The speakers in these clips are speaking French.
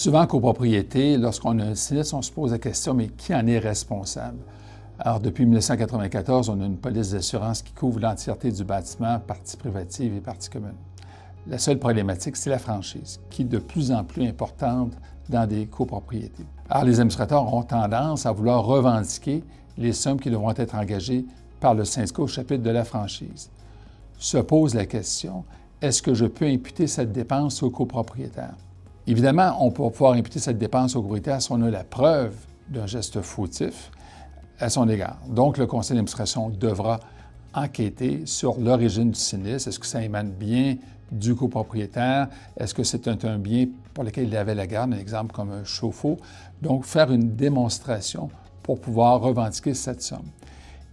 Souvent, en copropriété, lorsqu'on a un sinistre, on se pose la question, mais qui en est responsable? Alors, depuis 1994, on a une police d'assurance qui couvre l'entièreté du bâtiment, partie privative et partie commune. La seule problématique, c'est la franchise, qui est de plus en plus importante dans des copropriétés. Alors, les administrateurs ont tendance à vouloir revendiquer les sommes qui devront être engagées par le syndicat au chapitre de la franchise. Se pose la question, est-ce que je peux imputer cette dépense au copropriétaire? Évidemment, on peut pouvoir imputer cette dépense au copropriétaire si on a la preuve d'un geste fautif à son égard. Donc, le conseil d'administration devra enquêter sur l'origine du sinistre. Est-ce que ça émane bien du copropriétaire? Est-ce que c'est un bien pour lequel il avait la garde, un exemple comme un chauffe-eau? Donc, faire une démonstration pour pouvoir revendiquer cette somme.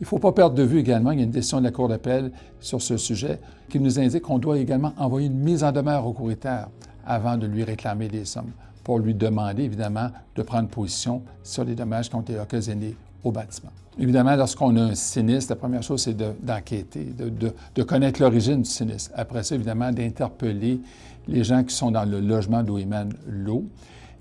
Il ne faut pas perdre de vue également, il y a une décision de la Cour d'appel sur ce sujet qui nous indique qu'on doit également envoyer une mise en demeure au copropriétaire avant de lui réclamer des sommes, pour lui demander, évidemment, de prendre position sur les dommages qui ont été occasionnés au bâtiment. Évidemment, lorsqu'on a un sinistre, la première chose, c'est d'enquêter, de connaître l'origine du sinistre. Après ça, évidemment, d'interpeller les gens qui sont dans le logement d'où émane l'eau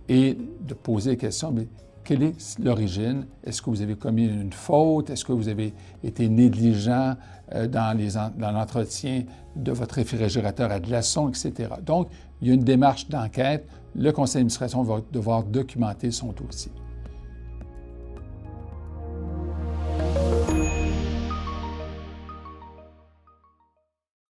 et de poser la question, mais quelle est l'origine? Est-ce que vous avez commis une faute? Est-ce que vous avez été négligent dans l'entretien de votre réfrigérateur à glaçons, etc.? Donc, il y a une démarche d'enquête. Le conseil d'administration va devoir documenter son dossier.